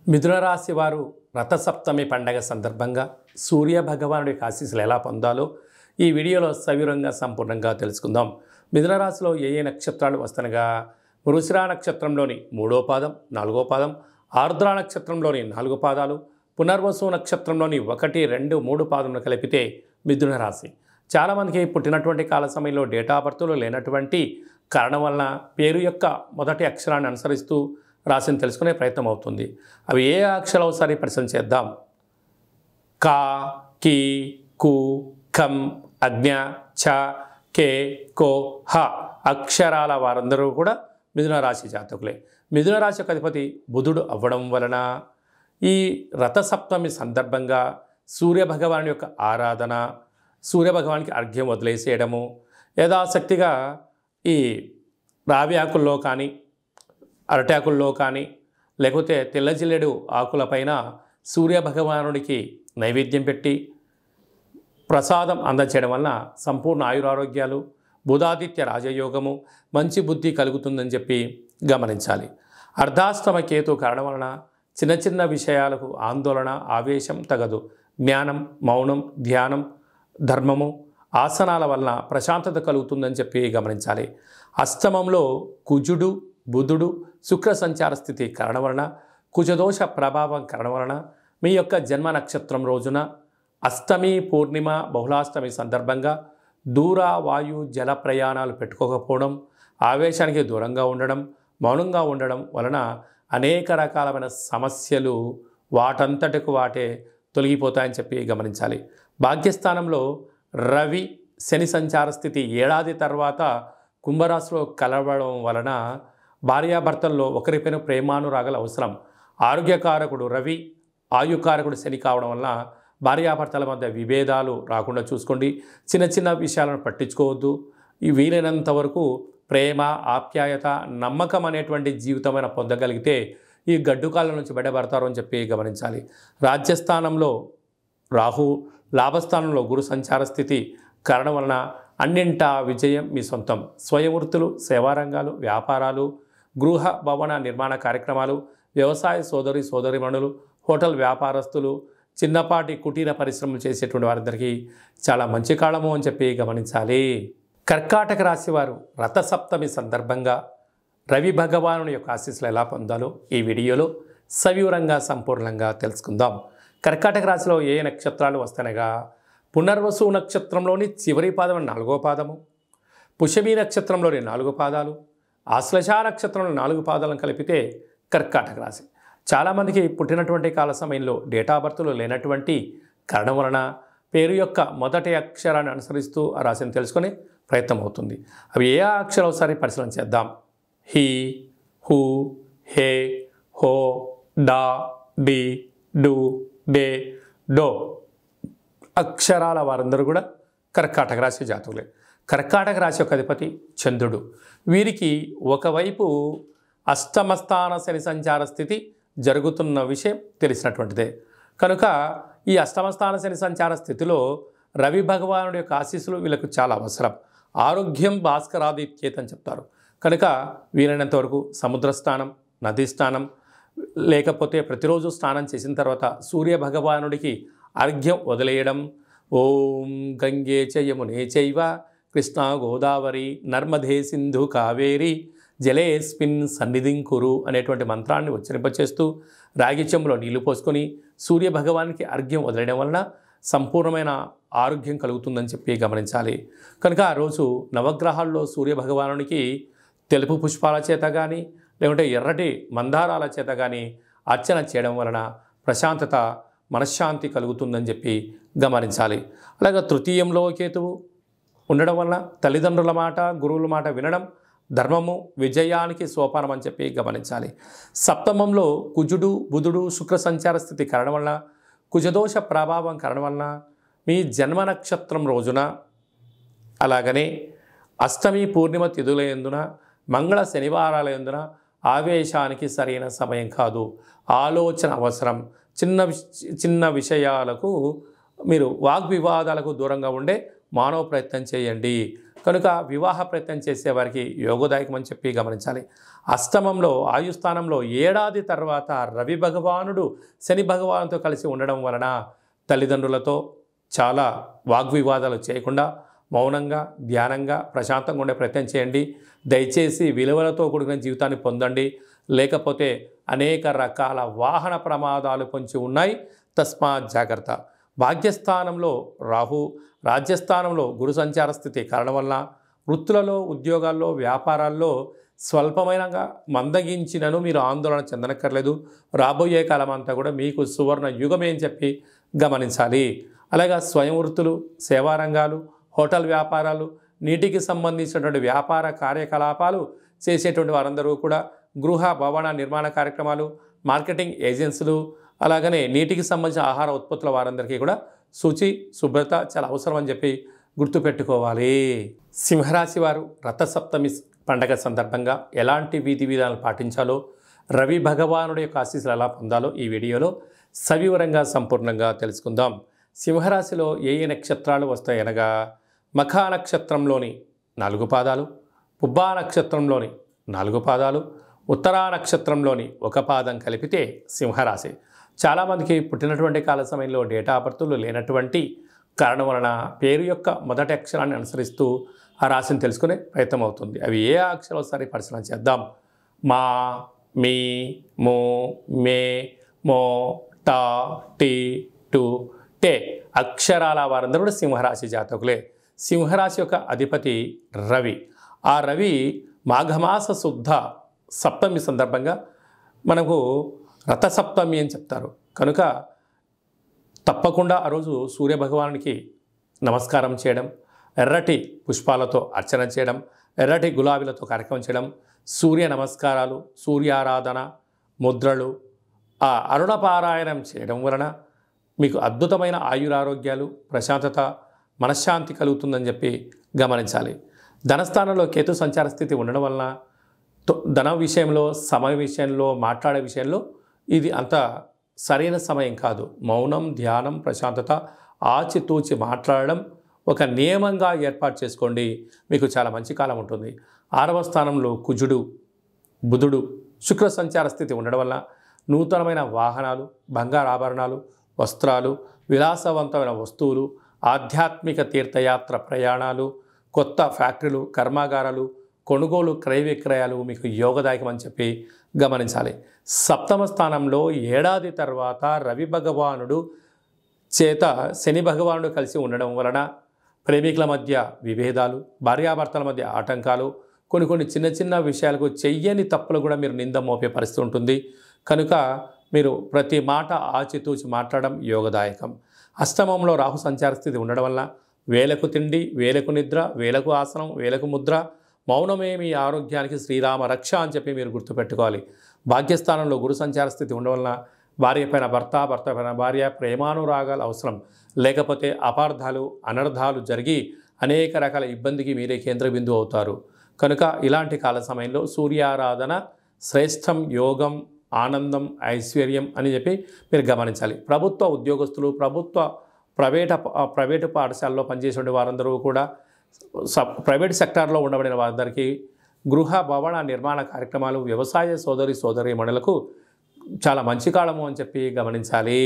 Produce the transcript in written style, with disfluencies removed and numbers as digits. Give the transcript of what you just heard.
మిథున రాశి వారు రథసప్తమి పండగ సందర్భంగా సూర్య భగవానుడి ఆశీస్సులు ఎలా పొందాలో ఈ వీడియోలో సవివరంగా సంపూర్ణంగా తెలుసుకుందాం. మిథున రాశిలో ఏ ఏ నక్షత్రాలు వస్తనగా మృగశిర నక్షత్రంలోని 3వ పాదం, 4వ పాదం, ఆర్ద్ర నక్షత్రంలోని 4 పాదాలు, పునర్వసు నక్షత్రంలోని 1, 2, 3 పాదములు కలిపితే మిథున రాశి. చాలామందికి పుట్టినటువంటి కాల సమయంలో డేటా బర్త్లు లేనటువంటి కారణం వలన పేరు యొక్క మొదటి అక్షరాన్ని అనుసరిస్తూ రాశిని తెలుసుకునే ప్రయత్నం అవుతుంది. అవి ఏ అక్షరాలు ఒకసారి పరిశీలన చేద్దాం. కా, కి, కు, ఖం, అజ్ఞ, ఛ, కే, కో, హ అక్షరాల వారందరూ కూడా మిథున రాశి జాతకులే. మిథున రాశి యొక్క అధిపతి బుధుడు అవ్వడం వలన ఈ రథసప్తమి సందర్భంగా సూర్యభగవాన్ యొక్క ఆరాధన, సూర్యభగవానికి అర్ఘ్యం వదిలేసేయడము, యథాశక్తిగా ఈ రావి ఆకుల్లో కానీ అరటాకుల్లో కానీ లేకపోతే తెల్ల జిల్లెడు ఆకులపైన సూర్యభగవానుడికి నైవేద్యం పెట్టి ప్రసాదం అందచేయడం వలన సంపూర్ణ ఆయురారోగ్యాలు, బుధాదిత్య రాజయోగము, మంచి బుద్ధి కలుగుతుందని చెప్పి గమనించాలి. అర్ధాష్టమ కేతు కారణం వలన చిన్న చిన్న విషయాలకు ఆందోళన, ఆవేశం తగదు. జ్ఞానం, మౌనం, ధ్యానం, ధర్మము, ఆసనాల వలన ప్రశాంతత కలుగుతుందని చెప్పి గమనించాలి. అష్టమంలో కుజుడు, బుధుడు, శుక్ర సంచార స్థితి కారణం వలన, కుజదోష ప్రభావం కారణం వలన మీ యొక్క జన్మ నక్షత్రం రోజున అష్టమి, పూర్ణిమ, బహుళాష్టమి సందర్భంగా దూర వాయు జల ప్రయాణాలు పెట్టుకోకపోవడం, ఆవేశానికి దూరంగా ఉండడం, మౌనంగా ఉండడం వలన అనేక రకాలమైన సమస్యలు వాటంతటికి వాటే తొలగిపోతాయని చెప్పి గమనించాలి. భాగ్యస్థానంలో రవి, శని సంచార స్థితి ఏడాది తర్వాత కుంభరాశిలో కలవడం వలన భార్యాభర్తల్లో ఒకరిపైన ప్రేమానురాగాలు అవసరం. ఆరోగ్యకారకుడు రవి, ఆయుకారకుడు శని కావడం వలన భార్యాభర్తల మధ్య విభేదాలు రాకుండా చూసుకోండి. చిన్న చిన్న విషయాలను పట్టించుకోవద్దు. ఈ వీలైనంత వరకు ప్రేమ, ఆప్యాయత, నమ్మకం అనేటువంటి జీవితమైన పొందగలిగితే ఈ గడ్డుకాలం నుంచి బయటపడతారు అని చెప్పి గమనించాలి. రాజ్యస్థానంలో రాహు, లాభస్థానంలో గురు సంచార స్థితి కారణం వలన అన్నింటా విజయం మీ సొంతం. స్వయం వృత్తులు, సేవారంగాలు, వ్యాపారాలు, గృహ భవన నిర్మాణ కార్యక్రమాలు, వ్యవసాయ సోదరిమణులు, హోటల్ వ్యాపారస్తులు, చిన్నపాటి కుటీర పరిశ్రమలు చేసేటువంటి వారందరికీ చాలా మంచి కాలము అని చెప్పి గమనించాలి. కర్కాటక రాశి వారు రథసప్తమి సందర్భంగా రవి భగవానుని యొక్క ఆశీస్సులు ఎలా పొందాలో ఈ వీడియోలో సవివరంగా సంపూర్ణంగా తెలుసుకుందాం. కర్కాటక రాశిలో ఏ నక్షత్రాలు వస్తనగా పునర్వసు నక్షత్రంలోని చివరి పాదం 4వ పాదము, పుష్యమి నక్షత్రంలోని 4 పాదాలు, ఆశ్లేష నక్షత్రంలో 4 పాదాలను కలిపితే కర్కాటక రాశి. చాలామందికి పుట్టినటువంటి కాల సమయంలో డేటా బర్త్లు లేనటువంటి కారణం వలన పేరు యొక్క మొదటి అక్షరాన్ని అనుసరిస్తూ ఆ రాశిని తెలుసుకునే ప్రయత్నం అవుతుంది. అవి ఏ అక్షరం ఒకసారి పరిశీలన చేద్దాం. హి, హు, హే, హో, డా, డి, డు, డే, డో అక్షరాల వారందరూ కూడా కర్కాటక రాశి జాతకులే. కర్కాటక రాశి యొక్క అధిపతి చంద్రుడు. వీరికి ఒకవైపు అష్టమస్థాన శని సంచార స్థితి జరుగుతున్న విషయం తెలిసినటువంటిదే. కనుక ఈ అష్టమస్థాన శని సంచార స్థితిలో రవి భగవానుడి యొక్క ఆశీస్సులు వీళ్ళకు చాలా అవసరం. ఆరోగ్యం భాస్కరాదిత్యేత్ అని చెప్తారు. కనుక వీలైనంత వరకు సముద్ర స్నానం, నదీ స్నానం, లేకపోతే ప్రతిరోజు స్నానం చేసిన తర్వాత సూర్య భగవానుడికి అర్ఘ్యం వదిలేయడం. ఓం గంగే చ యమునే చైవ కృష్ణా గోదావరి నర్మదే సింధు కావేరి జలేస్మిన్ సన్నిధిం కురు అనేటువంటి మంత్రాన్ని ఉచ్చరింపచేస్తూ రాగి చెంబులో నీళ్లు పోసుకొని సూర్య భగవానికి అర్ఘ్యం వదిలేయడం వలన సంపూర్ణమైన ఆరోగ్యం కలుగుతుందని చెప్పి గమనించాలి. కనుక ఆ రోజు నవగ్రహాల్లో సూర్య భగవానునికి తెలుపు పుష్పాల చేత కానీ లేకుంటే ఎర్రటి మందారాల చేత కానీ అర్చన చేయడం వలన ప్రశాంతత, మనశ్శాంతి కలుగుతుందని చెప్పి గమనించాలి. అలాగే తృతీయంలో కేతువు ఉండడం వలన తల్లిదండ్రుల మాట, గురువుల మాట వినడం ధర్మము, విజయానికి సోపానం అని చెప్పి గమనించాలి. సప్తమంలో కుజుడు, బుధుడు, శుక్ర సంచార స్థితి కారణం వలన, కుజదోష ప్రభావం కారణం వలన మీ జన్మ నక్షత్రం రోజున, అలాగనే అష్టమి, పూర్ణిమ తిథుల యందున, మంగళ శనివారాల యందున ఆవేశానికి సరైన సమయం కాదు. ఆలోచన అవసరం. చిన్న విషయాలకు మీరు వాగ్వివాదాలకు దూరంగా ఉండే మానవ ప్రయత్నం చేయండి. కనుక వివాహ ప్రయత్నం చేసేవారికి యోగదాయకం అని చెప్పి గమనించాలి. అష్టమంలో ఆయుస్థానంలో ఏడాది తర్వాత రవి భగవానుడు శని భగవానుతో కలిసి ఉండడం వలన తల్లిదండ్రులతో చాలా వాగ్వివాదాలు చేయకుండా మౌనంగా ధ్యానంగా ప్రశాంతంగా ఉండే ప్రయత్నం చేయండి. దయచేసి విలువలతో కూడిన జీవితాన్ని పొందండి. లేకపోతే అనేక రకాల వాహన ప్రమాదాలు పొంచి ఉన్నాయి. తస్మాత్ జాగ్రత్త. భాగ్యస్థానంలో రాహు, రాజ్యస్థానంలో గురు సంచార స్థితి కారణం వల్ల వృత్తులలో ఉద్యోగాల్లో వ్యాపారాల్లో స్వల్పమైనగా మందగించినను మీరు ఆందోళన చెందనక్కర్లేదు. రాబోయే కాలం అంతా కూడా మీకు సువర్ణ యుగమే అని చెప్పి గమనించాలి. అలాగే స్వయం వృత్తులు, సేవారంగాలు, హోటల్ వ్యాపారాలు, నీటికి సంబంధించినటువంటి వ్యాపార కార్యకలాపాలు చేసేటువంటి వారందరూ కూడా గృహ భవన నిర్మాణ కార్యక్రమాలు, మార్కెటింగ్ ఏజెన్సీలు, అలాగనే నీటికి సంబంధించిన ఆహార ఉత్పత్తుల వారందరికీ కూడా శుచి శుభ్రత చాలా అవసరం అని చెప్పి గుర్తుపెట్టుకోవాలి. సింహరాశి వారు రథసప్తమి పండగ సందర్భంగా ఎలాంటి విధి విధానాలు పాటించాలో, రవి భగవానుడి యొక్క ఆశీస్సులు ఎలా పొందాలో ఈ వీడియోలో సవివరంగా సంపూర్ణంగా తెలుసుకుందాం. సింహరాశిలో ఏ నక్షత్రాలు వస్తాయనగా మఖా నక్షత్రంలోని 4 పాదాలు, పుబ్బా నక్షత్రంలోని 4 పాదాలు, ఉత్తరా నక్షత్రంలోని 1 పాదం కలిపితే సింహరాశి. చాలామందికి పుట్టినటువంటి కాల సమయంలో డేటా ఆఫ్ బర్త్లు లేనటువంటి కారణం వలన పేరు యొక్క మొదటి అక్షరాన్ని అనుసరిస్తూ ఆ రాశిని తెలుసుకునే ప్రయత్నం అవుతుంది. అవి ఏ అక్షరాలు ఒకసారి పరిశీలన చేద్దాం. మా, మీ, మో, మే, మో, టా, టీ, టు, టే అక్షరాల వారందరూ కూడా సింహరాశి జాతకులే. సింహరాశి యొక్క అధిపతి రవి. ఆ రవి మాఘమాస శుద్ధ సప్తమి సందర్భంగా మనకు రథసప్తమి అని చెప్తారు. కనుక తప్పకుండా ఆ రోజు సూర్యభగవానునికి నమస్కారం చేయడం, ఎర్రటి పుష్పాలతో అర్చన చేయడం, ఎర్రటి గులాబీలతో కార్యక్రమం చేయడం, సూర్య నమస్కారాలు, సూర్యారాధన, ముద్రలు, ఆ అరుణపారాయణం చేయడం వలన మీకు అద్భుతమైన ఆయురారోగ్యాలు, ప్రశాంతత, మనశ్శాంతి కలుగుతుందని చెప్పి గమనించాలి. ధనస్థానంలో కేతు సంచార స్థితి ఉండడం వలన ధన విషయంలో, సమయ విషయంలో, మాట్లాడే విషయంలో ఇది అంత సరైన సమయం కాదు. మౌనం, ధ్యానం, ప్రశాంతత, ఆచితూచి మాట్లాడడం ఒక నియమంగా ఏర్పాటు చేసుకోండి. మీకు చాలా మంచి కాలం ఉంటుంది. 6వ స్థానంలో కుజుడు, బుధుడు, శుక్ర సంచార స్థితి ఉండడం వల్ల నూతనమైన వాహనాలు, బంగారు ఆభరణాలు, వస్త్రాలు, విలాసవంతమైన వస్తువులు, ఆధ్యాత్మిక తీర్థయాత్ర ప్రయాణాలు, కొత్త ఫ్యాక్టరీలు, కర్మాగారాలు, కొనుగోలు, క్రయ విక్రయాలు మీకు యోగదాయకం అని చెప్పి గమనించాలి. 7వ స్థానంలో ఏడాది తర్వాత రవి భగవానుడు చేత శని భగవానుడు కలిసి ఉండడం వలన ప్రేమికుల మధ్య విభేదాలు, భార్యాభర్తల మధ్య ఆటంకాలు, కొన్ని చిన్న చిన్న విషయాలకు చెయ్యని తప్పులు కూడా మీరు నింద మోపే పరిస్థితి ఉంటుంది. కనుక మీరు ప్రతి మాట ఆచితూచి మాట్లాడడం యోగదాయకం. అష్టమంలో రాహు సంచార స్థితి ఉండడం వల్ల వేలకు తిండి, వేలకు నిద్ర, వేలకు ఆసనం, వేలకు ముద్ర, మౌనమే మీ ఆరోగ్యానికి శ్రీరామ రక్ష అని చెప్పి మీరు గుర్తుపెట్టుకోవాలి. భాగ్యస్థానంలో గురు సంచార స్థితి ఉండడం వలన భార్య పైన భర్త, భర్త పైన భార్య, ప్రేమానురాగాలు అవసరం. లేకపోతే అపార్థాలు, అనర్థాలు జరిగి అనేక రకాల ఇబ్బందికి మీరే కేంద్ర బిందువు అవుతారు. కనుక ఇలాంటి కాల సమయంలో సూర్యారాధన శ్రేష్టం, యోగం, ఆనందం, ఐశ్వర్యం అని చెప్పి మీరు గమనించాలి. ప్రభుత్వ ఉద్యోగస్తులు, ప్రైవేటు పాఠశాలలో పనిచేసే వారందరూ కూడా ప్రైవేట్ సెక్టార్లో ఉండబడిన వారందరికీ గృహ భవన నిర్మాణ కార్యక్రమాలు, వ్యవసాయ సోదరీమణులకు చాలా మంచి కాలము అని చెప్పి గమనించాలి.